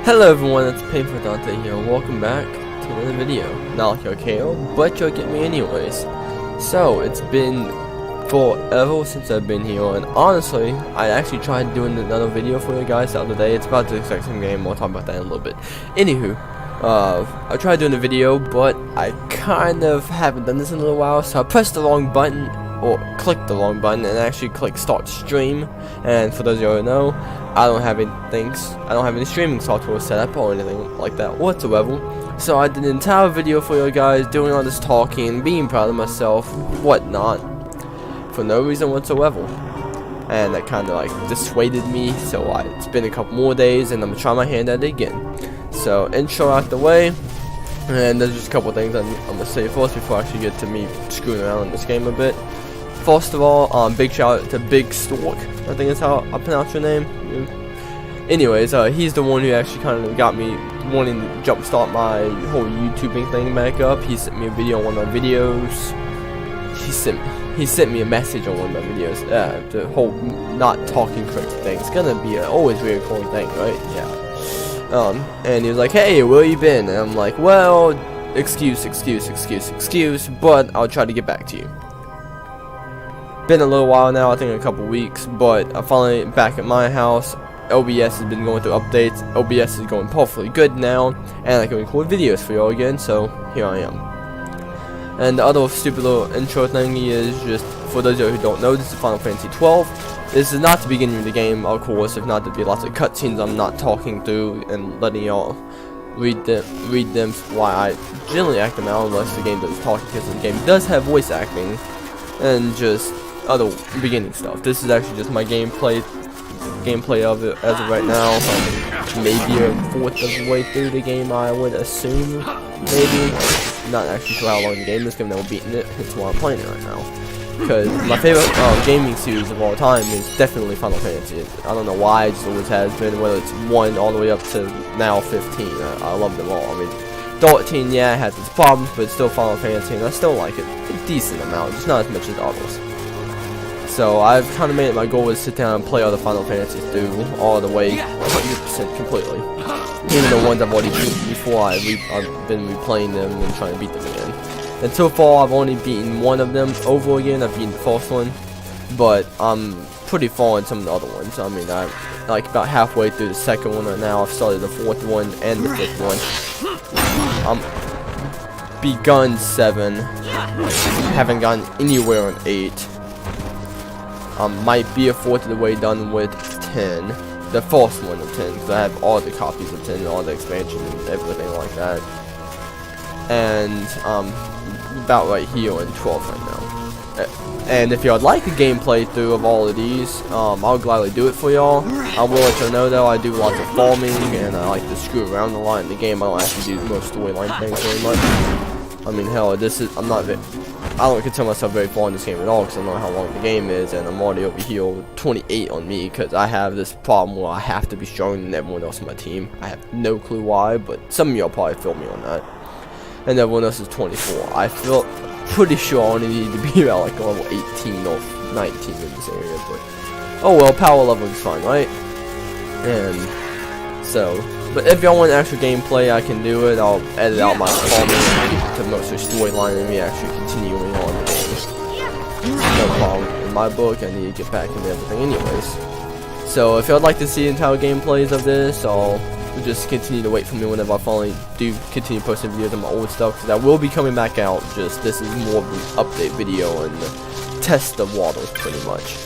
Hello everyone, it's Painful Dante here, and welcome back to another video. Not like your KO, but you'll get me anyways. So, it's been forever since I've been here, and honestly, I actually tried doing another video for you guys the other day. It's about the exact same game, we'll talk about that in a little bit. Anywho, I tried doing a video, but I kind of haven't done this in a little while, so I pressed the wrong button, or clicked the wrong button, and actually clicked start stream. And for those of you who know, I don't have any streaming software set up or anything like that whatsoever. So I did an entire video for you guys, doing all this talking, being proud of myself, whatnot, for no reason whatsoever. And that kind of like dissuaded me. So it's been a couple more days, and I'm gonna try my hand at it again. So intro out the way, and there's just a couple things I'm gonna say first before I actually get to me screwing around in this game a bit. First of all, big shout out to Big Stork. I think that's how I pronounce your name. Anyways, he's the one who actually kind of got me wanting to jumpstart my whole YouTubing thing back up. He sent me a video on one of my videos. He sent me a message on one of my videos. The whole not talking correct thing. It's gonna be an always recurring thing, right? Yeah. And he was like, "Hey, where you been?" And I'm like, "Well, excuse, but I'll try to get back to you." Been a little while now, I think a couple weeks, but I'm finally back at my house. OBS has been going through updates. OBS is going perfectly good now, and I can record videos for y'all again, so here I am. And the other stupid little intro thing is just, for those of you who don't know, this is Final Fantasy 12. This is not the beginning of the game, of course. If not, there'd be lots of cutscenes I'm not talking through and letting y'all read them while I generally act them out, unless the game does talk, because the game does have voice acting, and just other beginning stuff. This is actually just my gameplay of it as of right now. Maybe a fourth of the way through the game, I would assume. Maybe. Not actually sure how long the game is, given that we're beating it. That's why I'm playing it right now. Because my favorite gaming series of all time is definitely Final Fantasy. I don't know why, it just always has been, whether it's 1 all the way up to now 15. I love them all. I mean, 13, yeah, it has its problems, but it's still Final Fantasy, and I still like it a decent amount, just not as much as others. So I've kind of made it my goal to sit down and play all the Final Fantasies through all the way, 100% completely. Even the ones I've already beaten before, I've been replaying them and trying to beat them again. And so far, I've only beaten one of them over again. I've beaten the first one, but I'm pretty far in some of the other ones. I mean, I'm like about halfway through the second one right now. I've started the fourth one and the fifth one. Begun 7. Haven't gotten anywhere on 8. Might be a fourth of the way done with 10. The first one of 10, because I have all the copies of 10 and all the expansions and everything like that. And about right here in 12 right now. And if y'all would like a gameplay through of all of these, I'll gladly do it for y'all. I will let y'all know though, I do lots of farming and I like to screw around a lot in the game. I don't actually do most storyline things very much. I mean, hell, I don't consider myself very far in this game at all, because I know how long the game is, and I'm already over here 28 on me, because I have this problem where I have to be stronger than everyone else on my team. I have no clue why, but some of y'all probably feel me on that. And everyone else is 24. I feel pretty sure I only need to be about like level 18 or 19 in this area, but oh well, power level is fine, right? And so, but if y'all want actual gameplay, I can do it. I'll edit out my farming to mostly storyline and me actually continuing on the game. No problem in my book. I need to get back into everything anyways. So if y'all like to see entire gameplays of this, I'll just continue to wait for me whenever I finally do continue posting videos on my old stuff, because I will be coming back out. Just this is more of an update video and test the waters pretty much.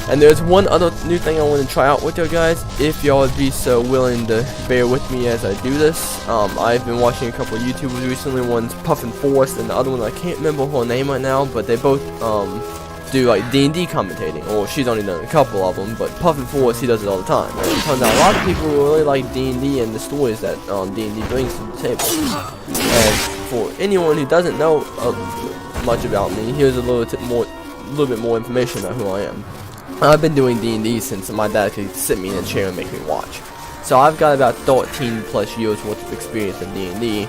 And there's one other new thing I want to try out with you guys, if y'all would be so willing to bear with me as I do this. I've been watching a couple of YouTubers recently. One's Puffin Force, and the other one I can't remember her name right now, but they both do like D&D commentating, or she's only done a couple of them, but Puffin Force, he does it all the time. And it turns out a lot of people really like D&D and the stories that D&D brings to the table. And for anyone who doesn't know much about me, here's a little bit more information about who I am. I've been doing D&D since my dad could sit me in a chair and make me watch. So I've got about 13 plus years worth of experience in D&D,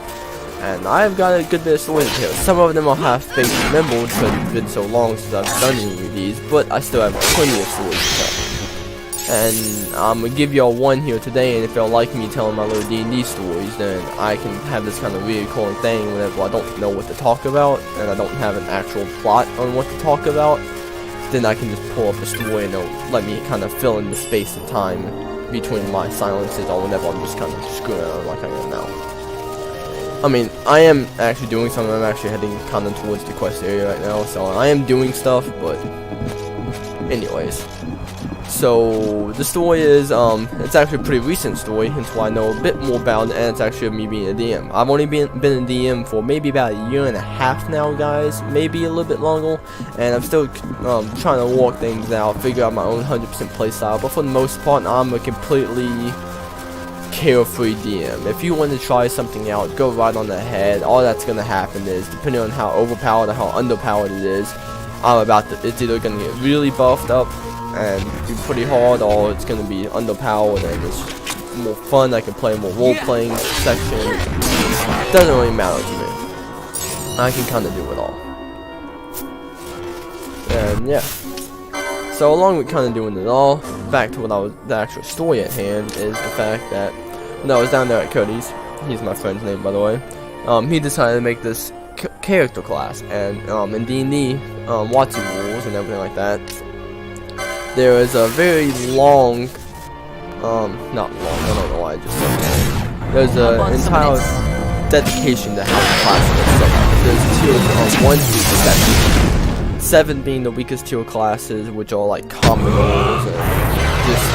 and I've got a good bit of stories to tell. Some of them I'll have things remembered because it's been so long since I've done any of these, but I still have plenty of stories to tell. And I'm gonna give y'all one here today, and if y'all like me telling my little D&D stories, then I can have this kind of reoccurring thing whenever I don't know what to talk about, and I don't have an actual plot on what to talk about, then I can just pull up a story and it'll let me kind of fill in the space and time between my silences or whenever I'm just kind of screwing around like I am now. I mean, I am actually doing something. I'm actually heading kind of towards the quest area right now, so I am doing stuff, but anyways. So the story is, it's actually a pretty recent story, hence why I know a bit more about it, and it's actually of me being a DM. I've only been a DM for maybe about a year and a half now, guys, maybe a little bit longer, and I'm still trying to work things out, figure out my own 100% playstyle, but for the most part, I'm a completely carefree DM. If you want to try something out, go right on ahead. All that's going to happen is, depending on how overpowered or how underpowered it is, it's either going to get really buffed up and be pretty hard, or it's gonna be underpowered and it's more fun. I can play more role-playing section. Doesn't really matter to me. I can kind of do it all. And yeah. So along with kind of doing it all, back to the actual story at hand is the fact that when I was down there at Cody's, he's my friend's name by the way, he decided to make this character class, and in D&D, Watsi rules and everything like that, there is a very long, not long, I don't know why I just said that. There's an entire dedication to how the class is set up. There's tiers 1 through 7. 7 being the weakest tier classes, which are like commoners and just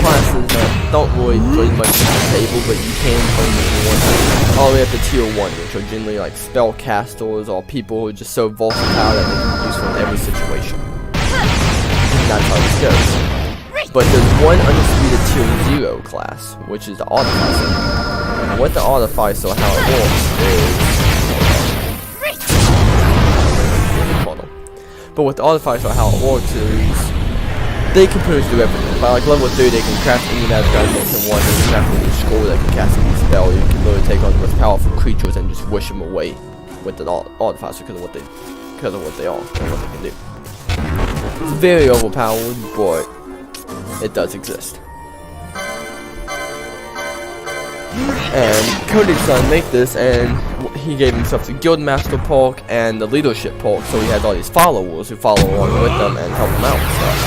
classes that don't really bring much to the table, but you can bring if you want to. All the way up to tier 1, which are generally like spellcasters or people who are just so versatile that they can be useful in every situation. That's how this goes. But there's one undisputed tier 0 class, which is the Artificer. And what the Artificer, how it works is... But with the Artificer, how it works is... they can pretty much do everything. By like level 3, they can craft any magic item they can want. They can craft any scroll that can cast any spell. You can literally take on the most powerful creatures and just wish them away with the Artificer because of what they are and what they can do. It's very overpowered, but it does exist. And Cody decided to make this, and he gave himself the Guildmaster perk and the Leadership perk, so he has all these followers who follow along with them and help him out and stuff.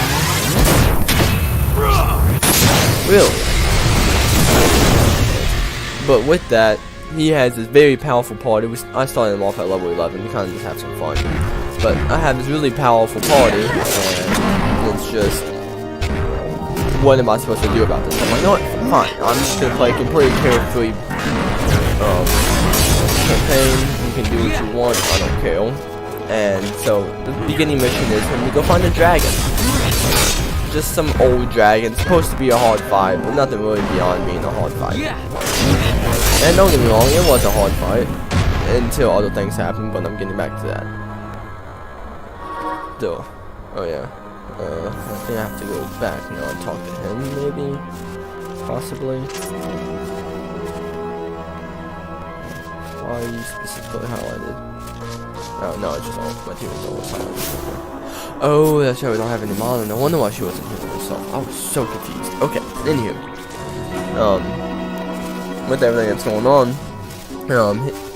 Really? But with that, he has this very powerful party. I started him off at level 11 to kind of just have some fun. But I have this really powerful party, and it's just, what am I supposed to do about this? I'm like, no, fine, I'm just gonna play a completely carefree campaign. You can do what you want, I don't care. And so, the beginning mission is for me to go find a dragon. Just some old dragon. It's supposed to be a hard fight, but nothing really beyond being a hard fight. And don't get me wrong, it was a hard fight until other things happened, but I'm getting back to that. Duh. Oh yeah. I think I have to go back now and talk to him, maybe? Possibly? Why are you specifically highlighted? Oh, no, it's just all my team is always highlighted. Oh, that's right, we don't have any mana. No wonder why she wasn't here herself. I was so confused. Okay, anywho. With everything that's going on,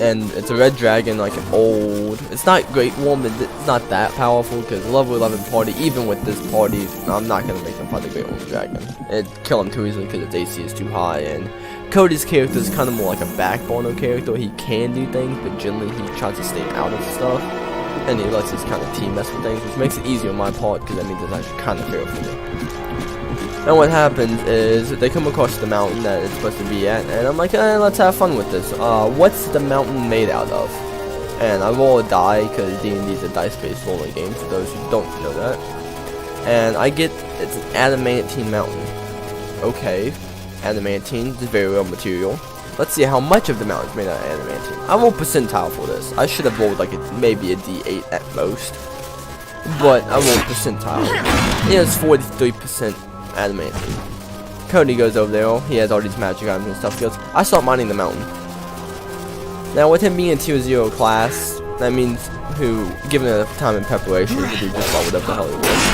and it's a red dragon, like an old, it's not Great Worm, but it's not that powerful, because level 11 party, even with this party, I'm not going to make them fight the Great Worm dragon. It'd kill him too easily because its AC is too high, and Cody's character is kind of more like a backboner character. He can do things, but generally he tries to stay out of stuff, and he lets his kind of team mess with things, which makes it easier on my part, because that means it's actually kind of fair for me. And what happens is they come across the mountain that it's supposed to be at, and I'm like, let's have fun with this. What's the mountain made out of? And I roll a die, because D&D is a dice-based rolling game, for those who don't know that. And I get, it's an adamantine mountain. Okay, adamantine is very real material. Let's see how much of the mountain is made out of adamantine. I rolled percentile for this. I should have rolled like maybe a D8 at most. But I rolled percentile. It is 43%. Adamantine. Cody goes over there, he has all these magic items and stuff. He goes, I start mining the mountain. Now with him being a tier 0 class, that means given enough time and preparation, to do just about whatever the hell he wants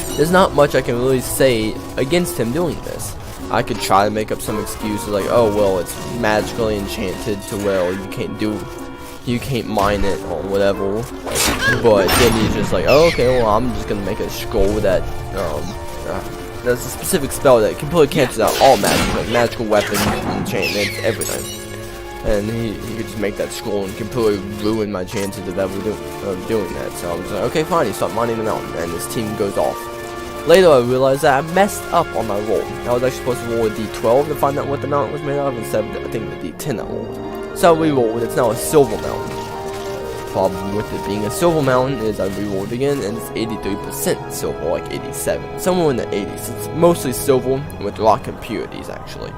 to. there's not much I can really say against him doing this. I could try to make up some excuses like, oh well, it's magically enchanted to where you can't mine it or whatever. But then he's just like, oh, okay, well, I'm just gonna make a scroll that there's a specific spell that completely cancels out all magic, like magical weapons, enchantments, everything. And he could just make that scroll and completely ruin my chances of ever doing that. So I was like, okay, fine. He started mining the mountain, and his team goes off. Later, I realized that I messed up on my roll. I was actually supposed to roll a D12 to find out what the mountain was made of, instead of, I think, the D10 I rolled. So I re-rolled. It's now a silver mountain. Problem with it being a silver mountain is I re-rolled again, and it's 83% silver, like 87, somewhere in the 80s. It's mostly silver with rock impurities, actually.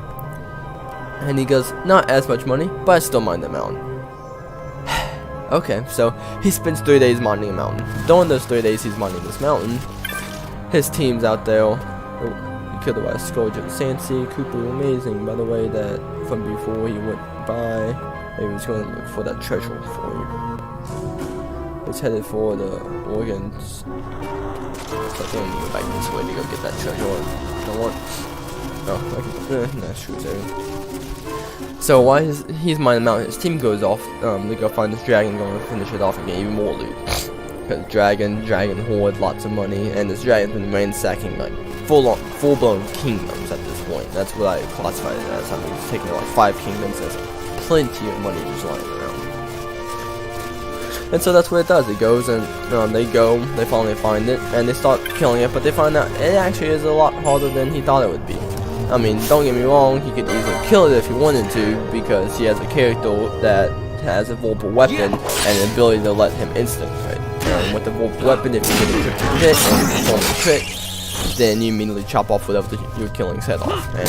And he goes, not as much money, but I still mine the mountain. Okay, so he spends 3 days mining a mountain. During those 3 days he's mining this mountain, his team's out there. He killed the last scourge of Sansi. Cooper, amazing, by the way, that from before he went by, he was going to look for that treasure for you. He's headed for the organs. So I think I'm going to go back this way to go get that treasure. You know what? Oh, okay. Nice shoes there. So while he's mining the mountain, his team goes off. They go find this dragon, going to finish it off and get even more loot. Because dragon horde, lots of money, and this dragon's been ransacking like full-blown kingdoms at this point. That's what I classify it as. I mean, he's taking like 5 kingdoms. There's plenty of money just lying around. And so that's what it does. It goes and they finally find it, and they start killing it, but they find out it actually is a lot harder than he thought it would be. I mean, don't get me wrong, he could easily kill it if he wanted to, because he has a character that has a vulnerable weapon and an ability to let him instant crit. With the vulnerable weapon, if you get a critical hit and you perform a crit, then you immediately chop off whatever you're killing's head off. And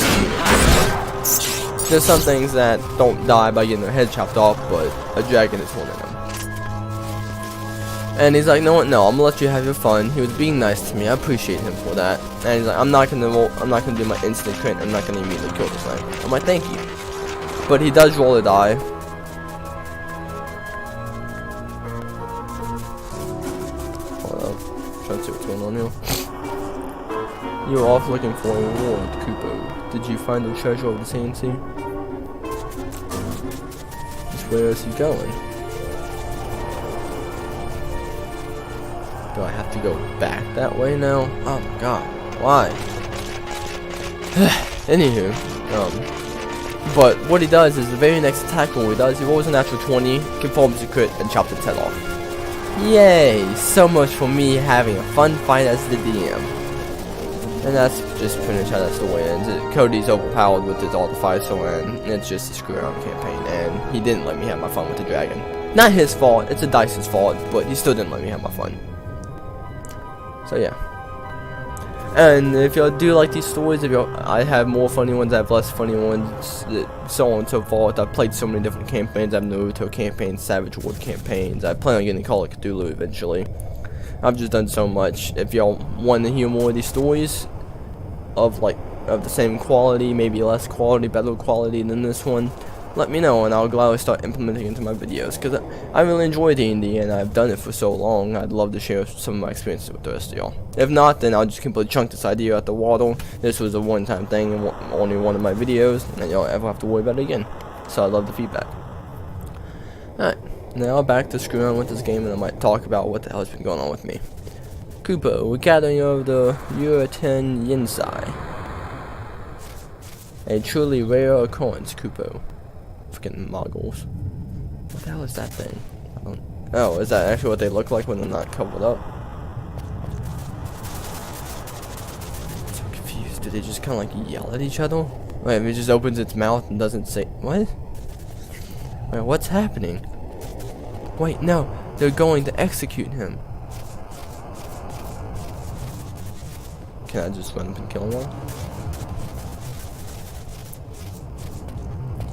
there's some things that don't die by getting their head chopped off, but a dragon is one of them. And he's like, no, I'm gonna let you have your fun. He was being nice to me. I appreciate him for that. And he's like, I'm not gonna do my instant crit. I'm not gonna immediately kill this thing. I'm like, thank you. But he does roll a die. Hold up, trying to see what's going on here. You're off looking for a reward, Kupo. Did you find the treasure of the CNC? Just where is he going? Do I have to go back that way now? Oh my god, why? Anywho, but what he does is the very next attack roll he does, he rolls a natural 20, conforms to crit, and chops its head off. Yay! So much for me having a fun fight as the DM. And that's just pretty much how that story ends. Cody's overpowered with his all the fire sword, and it's just a screw around campaign, and he didn't let me have my fun with the dragon. Not his fault, it's a dice's fault, but he still didn't let me have my fun. So yeah, and if y'all do like these stories, I have more funny ones, I have less funny ones, so on and so forth. I've played so many different campaigns. I have Naruto campaigns, Savage World campaigns. I plan on getting Call of Cthulhu eventually. I've just done so much. If y'all want to hear more of these stories of the same quality, maybe less quality, better quality than this one, let me know, and I'll gladly start implementing into my videos, because I really enjoy D&D, and I've done it for so long. I'd love to share some of my experiences with the rest of y'all. If not, then I'll just completely chunk this idea out the water. This was a one-time thing in only one of my videos, and y'all ever have to worry about it again. So I love the feedback. Alright, now back to screwing on with this game, and I might talk about what the hell has been going on with me. Kupo, we're gathering of the Uraten Yinsai. A truly rare occurrence, Kupo. Freaking muggles. What the hell is that thing? Oh, is that actually what they look like when they're not covered up? I'm so confused. Do they just kind of like yell at each other? Wait, it just opens its mouth and doesn't say what? Wait, what's happening? Wait, no, they're going to execute him. Can I just run up and kill them?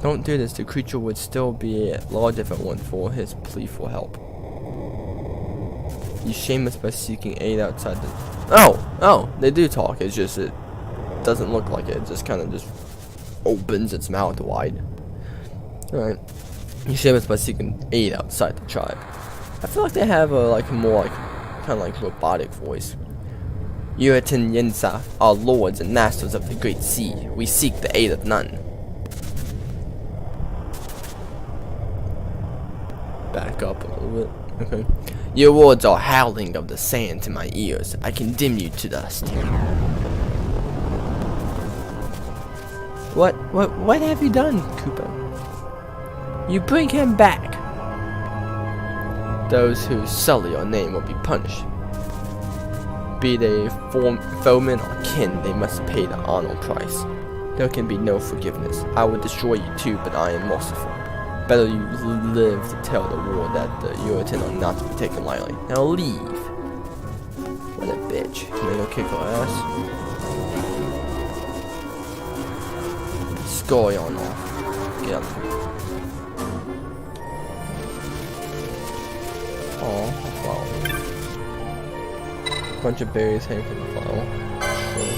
Don't do this, the creature would still be a large if it weren't for his plea for help. You shame us by seeking aid outside the... Oh, they do talk, it's just it doesn't look like it, just kind of just opens its mouth wide. Alright. You shame us by seeking aid outside the tribe. I feel like they have a more kind of robotic voice. Yuritin Yensa, our lords and masters of the great sea, we seek the aid of none. Back up a little bit. Okay. Your words are howling of the sand to my ears. I condemn you to dust. What have you done, Cooper? You bring him back. Those who sully your name will be punished. Be they foemen or kin, they must pay the honor price. There can be no forgiveness. I would destroy you too, but I am merciful. Better you live to tell the world that the Yuritin are not to be taken lightly. Now leave. What a bitch. Can they go kick her ass? Score on off. Get up. Oh, a flower. Bunch of berries hanging from the flower. Sure.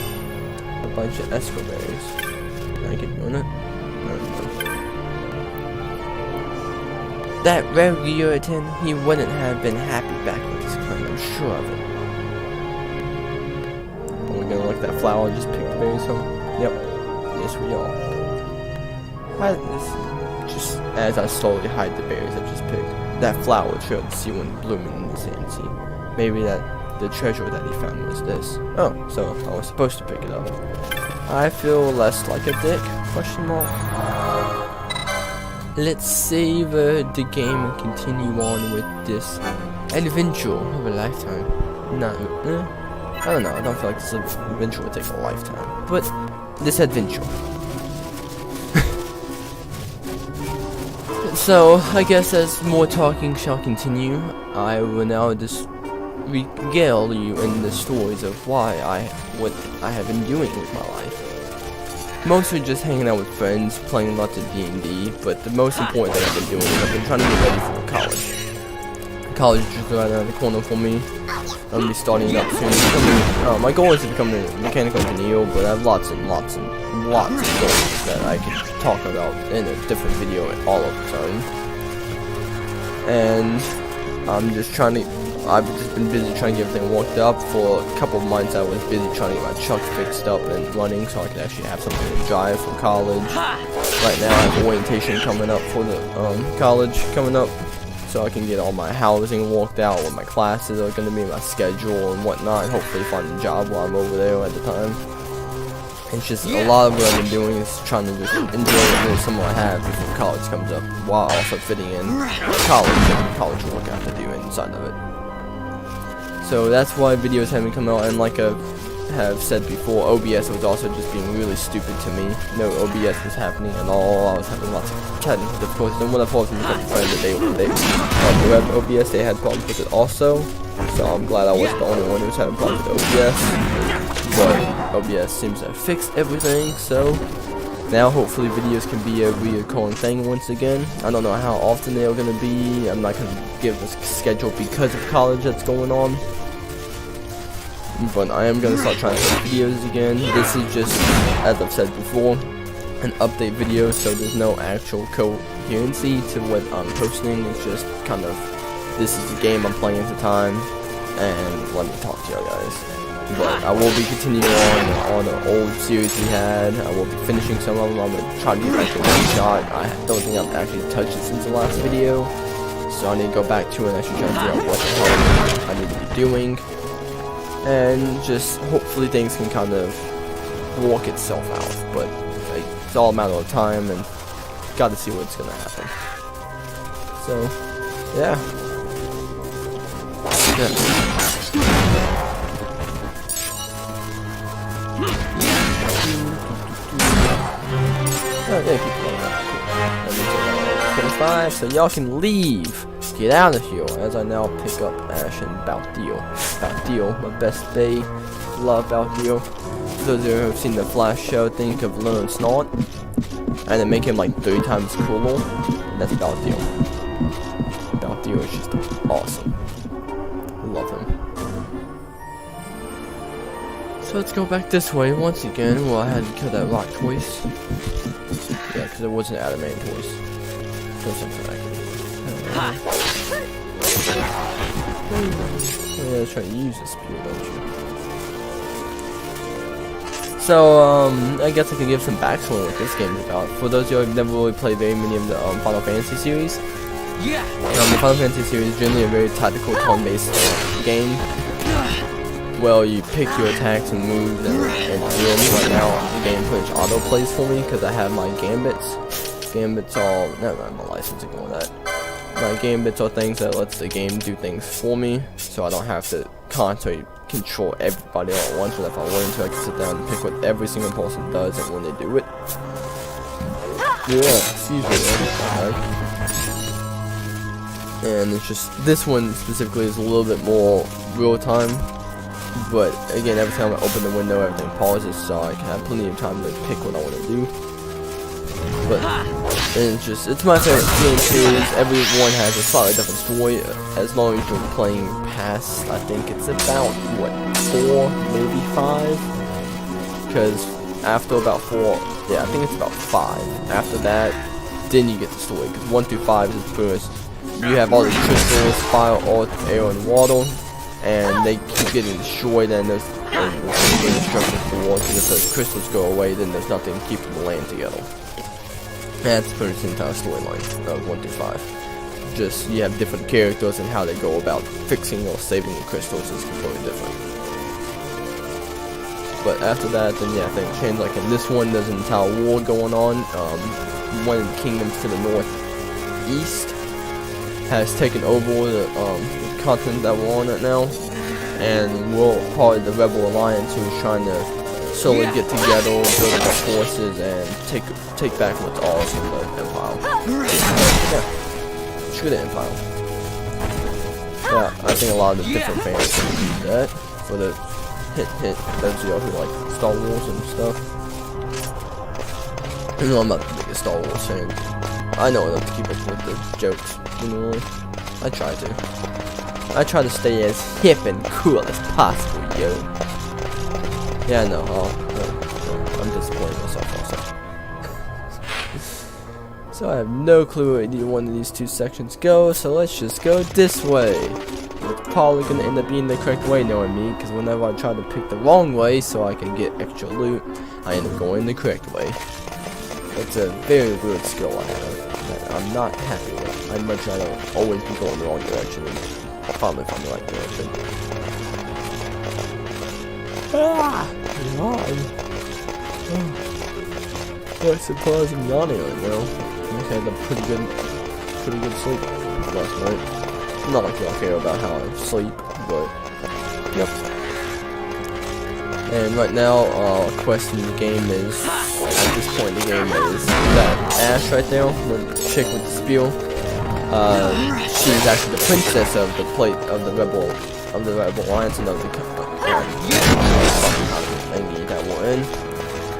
A bunch of esco berries. Can I keep doing it? No. That rogue Yuritin, he wouldn't have been happy back with his clan, I'm sure of it. Are we gonna look at that flower and just pick the berries home? Yep. Yes, we are. Why didn't this? Just as I slowly hide the berries I just picked. That flower trailed the sea when blooming in the sand sea. Maybe that the treasure that he found was this. Oh, so I was supposed to pick it up. I feel less like a dick? Question mark. Let's savor the game and continue on with this adventure of a lifetime. No, I don't know. I don't feel like this adventure will take a lifetime, but this adventure. So I guess as more talking shall continue, I will now just regale you in the stories of what I have been doing with my life. Mostly just hanging out with friends, playing lots of D&D, but the most important thing I've been doing is I've been trying to get ready for college. College is just right around the corner for me. I'm gonna be starting up soon. My goal is to become a mechanical engineer, but I have lots and lots of goals that I can talk about in a different video all of the time. And I've just been busy trying to get everything worked up. For a couple of months I was busy trying to get my truck fixed up and running so I could actually have something to drive for college. Right now I have orientation coming up for the college coming up, so I can get all my housing worked out, what my classes are going to be, my schedule and whatnot, and hopefully find a job while I'm over there at the time. It's just a lot of what I've been doing is trying to just enjoy the summer I have before college comes up, while also fitting in college and college work I have to do inside of it. So that's why videos haven't come out, and like I have said before, OBS was also just being really stupid to me. No OBS was happening at all. I was having lots of technical difficulties, and when I thought from a friend that they who had OBS, they had problems with it also. So I'm glad I wasn't the only one who was having problems with OBS. But OBS seems to have fixed everything, so now hopefully videos can be a recurring thing once again. I don't know how often they're going to be. I'm not going to give a schedule because of college that's going on. But I am going to start trying to make videos again. This is just, as I've said before, an update video, so there's no actual coherency to what I'm posting. It's just kind of, this is the game I'm playing at the time, and let me talk to y'all guys. But I will be continuing on the old series we had. I will be finishing some of them. I'm going to try to get back to one shot. I don't think I've actually touched it since the last video, so I need to go back to it and actually try to figure out what the hell I need to be doing. And just hopefully things can kind of work itself out, but like, it's all a matter of time, and got to see what's gonna happen. So yeah. Oh yeah, keep going up. 25, so y'all can leave. Get out of here, as I now pick up Ash and Balthiel. Balthiel, my best bae. Love Balthiel. For those of you who have seen the Flash show, think of Leonard Snort, and then make him like 3 times cooler. That's Balthiel. Balthiel is just awesome. Love him. So let's go back this way once again. Well, I had to kill that rock twice. Yeah, because it wasn't animated twice. So something like that. Yeah, try to use the spear, don't you? So, I guess I can give some backstory what this game is about. For those of you who have never really played very many of the Final Fantasy series, the Final Fantasy series is generally a very tactical, turn-based game. Well, you pick your attacks and moves and deals. Right now, the game pretty much auto-plays for me because I have my gambits. Gambits all, never mind my license, ignore that. My gambits are things that lets the game do things for me, so I don't have to constantly control everybody all at once. But if I wanted to, I can sit down and pick what every single person does and when they do it. Yeah, excuse me. And it's just, this one specifically is a little bit more real time. But again, every time I open the window, everything pauses, so I can have plenty of time to pick what I want to do. But it's my favorite game series. Everyone has a slightly different story. As long as you're playing past, I think it's about what, 4, maybe 5. Because after about 4, yeah, I think it's about 5. After that, then you get the story. Because 1 through 5 is first. You have all the crystals, fire, earth, air, and water. And they keep getting destroyed, and there's instructions for war, because if those crystals go away, then there's nothing keeping the land together. That's pretty much the entire storyline of 1 through 5. Just, you have different characters, and how they go about fixing or saving the crystals is completely different. But after that, then yeah, things change. Like in this one, there's an entire war going on. One of the kingdoms to the northeast has taken over the continent that we're on right now, and we're part of the Rebel Alliance, who's trying to slowly get together, build up our forces, and take back what's ours from the Empire. Yeah, screw the Empire. Yeah, I think a lot of the different fans can use that for the hint. Those of y'all who like Star Wars and stuff. You know, I'm not the biggest Star Wars fan. I know enough to keep up with the jokes. You know, I try to stay as hip and cool as possible, yo. Yeah, I know. I'm disappointed myself also. So I have no clue where either one of these two sections go. So let's just go this way. It's probably gonna end up being the correct way, knowing me, because whenever I try to pick the wrong way so I can get extra loot, I end up going the correct way. It's a very weird skill I have that I'm not happy with. I'd much rather always be going the wrong direction and finally find the right direction. Quite surprised I'm yawning right now. I had a pretty good sleep last night. Not like y'all care about how I sleep, but yep. And right now, quest in the game is, at this point in the game, is that Ash right there, the chick with the spear. She's actually the princess of the Rebel Alliance and of the thingy that we're in,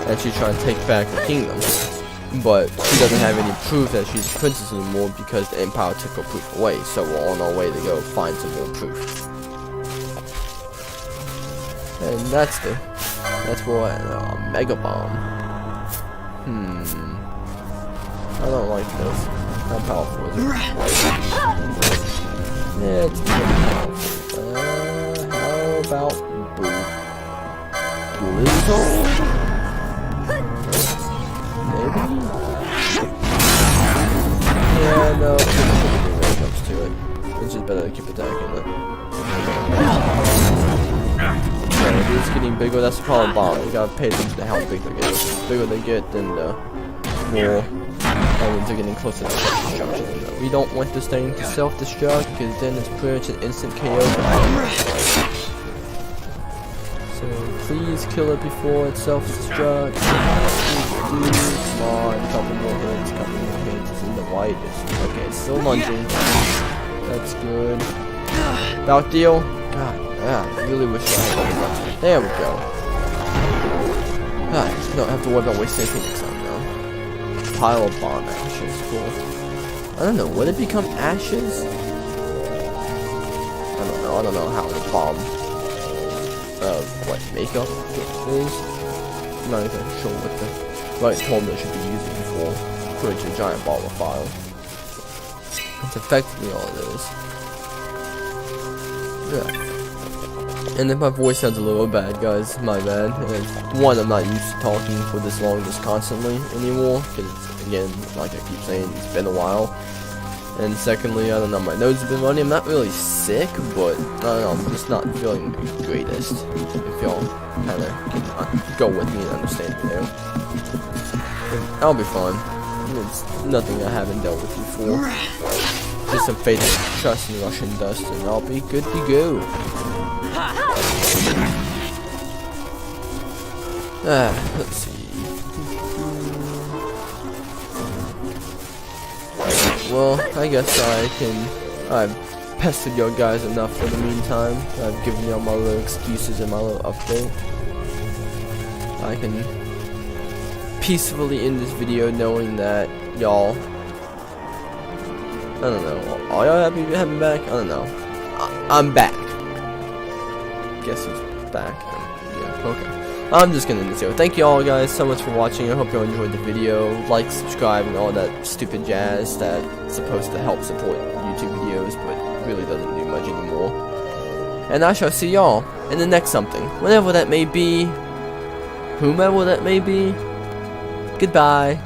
and she's trying to take back the kingdom. But she doesn't have any proof that she's a princess anymore because the Empire took her proof away. So we're on our way to go find some more proof. And that's what Mega Bomb. I don't like this. How powerful is it? Yeah, it's pretty powerful. How about Blizzle? Maybe? Yeah, no, it's when it comes to it. It's just better to keep attacking it. Okay, it's getting bigger. That's the problem. Bomb. You gotta pay attention to how big they get. The bigger they get, then the more they're getting closer to self-destruction. We don't want this thing to self-destruct, because then it's pretty much an instant KO. So please kill it before it self-destructs. Come on, couple more hits. It's in the white. Okay, it's still lunging. That's good. About deal. God, I really wish I had that. There we go. I don't have to worry about wasting anything next time now. Pile of bomb ashes. Cool. I don't know. Would it become ashes? I don't know how the bomb makeup is. I'm not even sure what the right term they should be using for putting a giant ball of fire. It's effectively all it is. Yeah. And if my voice sounds a little bad, guys, my bad. And one, I'm not used to talking for this long just constantly anymore, because again, like I keep saying, it's been a while. And secondly, I don't know, my nose has been running. I'm not really sick, but I don't know, I'm just not feeling the greatest. If y'all kind of can go with me and understand me there. I'll be fine. It's nothing I haven't dealt with before. Just some faith, trust, and Russian dust, and I'll be good to go. Let's see. Well, I guess I've pestered you guys enough for the meantime. I've given you all my little excuses and my little update. I can peacefully end this video knowing that y'all, I don't know, are y'all happy to have me back? I don't know. I'm back. Guess who's back? Yeah, okay. I'm just gonna end this video. Thank you all guys so much for watching. I hope you all enjoyed the video. Like, subscribe, and all that stupid jazz that's supposed to help support YouTube videos, but really doesn't do much anymore. And I shall see y'all in the next something. Whenever that may be. Whomever that may be. Goodbye.